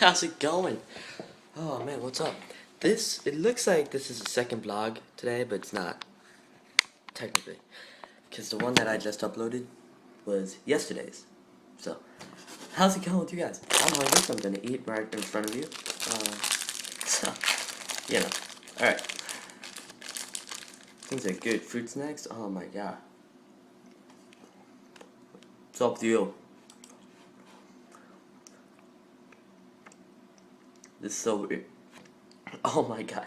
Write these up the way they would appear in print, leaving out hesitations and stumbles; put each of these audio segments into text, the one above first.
How's it going? Oh man, what's up? It looks like this is the second vlog today, but it's not, technically. Because the one that I just uploaded was yesterday's. So, how's it going with you guys? I'm hungry, so I'm gonna eat right in front of you. So, you know. Alright. Things are good. Fruit snacks? Oh my god. What's up with you? This is so weird. Oh my god.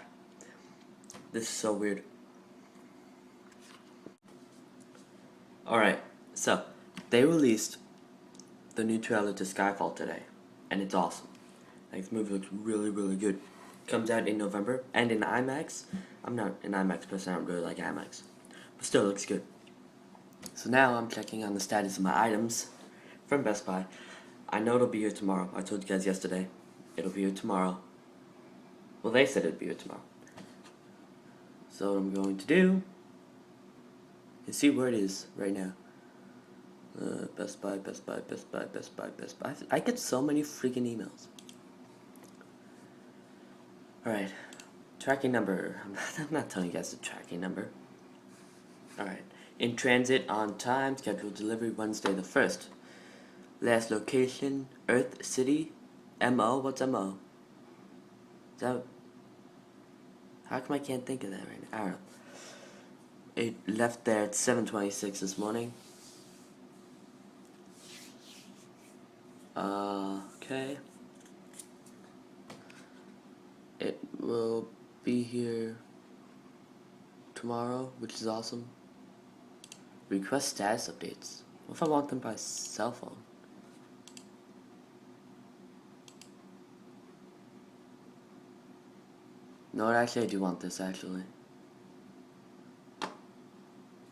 This is so weird. Alright, so they released the new trailer to Skyfall today, and it's awesome. Like, this movie looks really, really good. Comes out in November, and in IMAX. I'm not an IMAX person, I don't really like IMAX. But still, it looks good. So now I'm checking on the status of my items from Best Buy. I know it'll be here tomorrow. I told you guys yesterday. It'll be here tomorrow. Well, they said it'd be here tomorrow. So what I'm going to do is see where it is right now. Best Buy, Best Buy, Best Buy, Best Buy, Best Buy. I get so many freaking emails. Alright. Tracking number. I'm not telling you guys the tracking number. Alright. In transit, on time, scheduled delivery Wednesday the 1st. Last location, Earth City. MO? What's MO? Is that... How come I can't think of that right now? I don't know. It left there at 7:26 this morning. Okay. It will be here tomorrow, which is awesome. Request status updates. What if I want them by cell phone? No, actually I do want this, actually.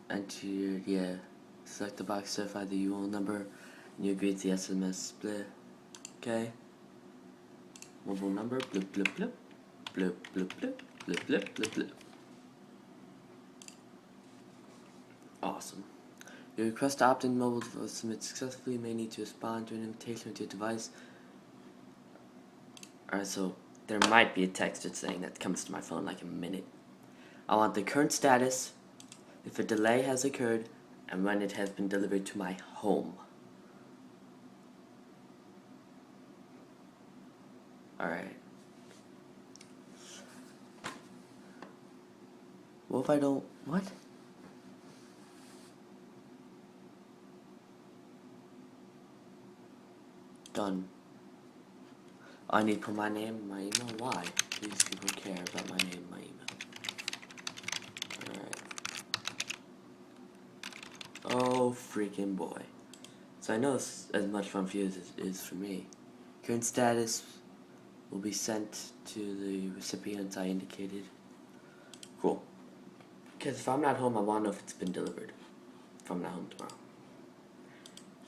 Enter your, yeah. Select the box, certify the UL number, and you agree to the SMS split. Okay. Mobile number, blip blip blip. Blip blip blip. Blip blip blip blip. Awesome. Your request to opt in mobile device submit successfully. You may need to respond to an invitation to your device. Alright, so there might be a text that's saying that comes to my phone like a minute. I want the current status, if a delay has occurred, and when it has been delivered to my home. Alright. What if I don't... What? Done. I need to put my name and my email. Why? These people care about my name and my email. Alright. Oh, freaking boy. So I know it's as much fun for you as it is for me. Current status will be sent to the recipients I indicated. Cool. Because if I'm not home, I want to know if it's been delivered. If I'm not home tomorrow.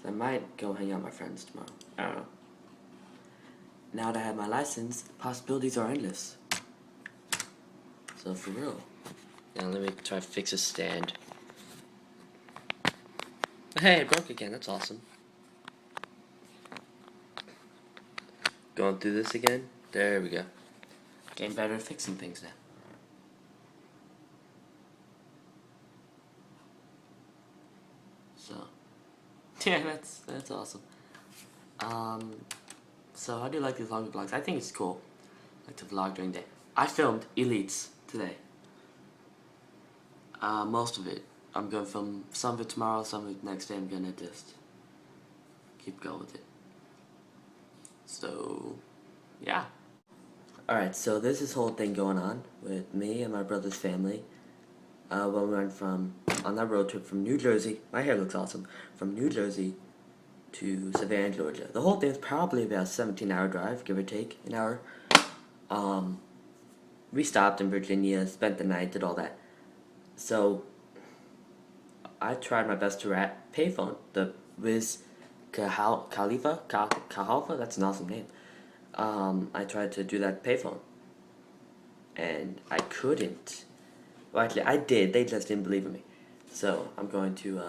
So I might go hang out with my friends tomorrow. I don't know. Now that I have my license, possibilities are endless. So for real. Now let me try to fix a stand. Hey, it broke again. That's awesome. Going through this again. There we go. Getting better at fixing things now. So, yeah, that's awesome. So how do you like these longer vlogs? I think it's cool. I like to vlog during the day. I filmed Elites today. Most of it. I'm gonna film some of it tomorrow, some of it next day. I'm gonna just keep going with it. So, yeah. Alright, so there's this whole thing going on with me and my brother's family. When we went on that road trip from New Jersey. My hair looks awesome. From New Jersey to Savannah, Georgia. The whole thing is probably about a 17-hour drive, give or take an hour. We stopped in Virginia, spent the night, did all that. So, I tried my best to rap Payphone, the Wiz Khalifa, that's an awesome name. I tried to do that Payphone, and I couldn't. Well, actually, I did. They just didn't believe in me. So I'm going to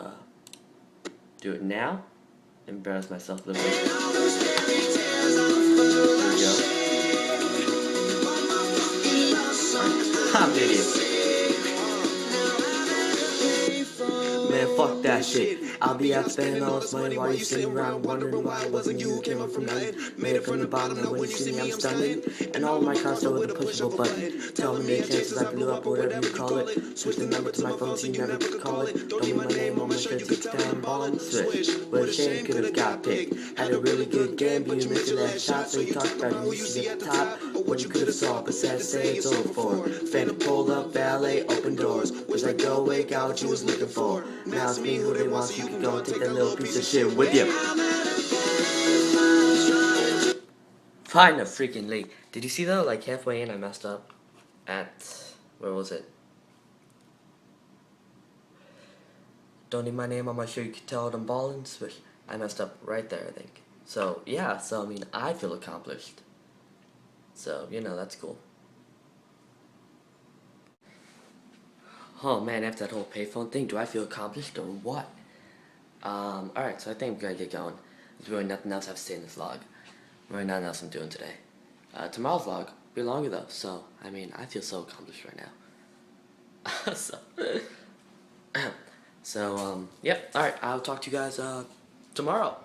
do it now. Embarrass myself a little bit. Here we go. shit. I'll be out spending all this money while you sitting around wondering why it wasn't you who came up from nothing. Made it from the bottom, and when you see me, I'm stunning. And all of my cars start with a pushable button. Tell me the chances I blew up, or whatever you call it. Switch the number to my phone so you never could call it. Don't leave my name on my shirt, take down ballin'. Switch. What a shame, could have got picked. Had a really good game, but you missed the last shot, so you talked about who you see at the top. What you could have saw, but sad say it's over for. Phantom pulled up, valet, open doors. Was like, go away, got what you was looking for. Now it's me who they want, so you can go and take that little piece of shit with you. Fine, a freaking leak. Did you see though, like halfway in I messed up at, where was it? Don't need my name on my shirt, you can tell I'm ballin'. Switch. I messed up right there, I think. So, yeah, so I mean, I feel accomplished. So, you know, that's cool. Oh man, after that whole payphone thing, do I feel accomplished or what? Alright, so I think we gotta get going. There's really nothing else I have to say in this vlog. Really nothing else I'm doing today. Tomorrow's vlog will be longer though, so, I mean, I feel so accomplished right now. So, yep, alright, I'll talk to you guys, tomorrow.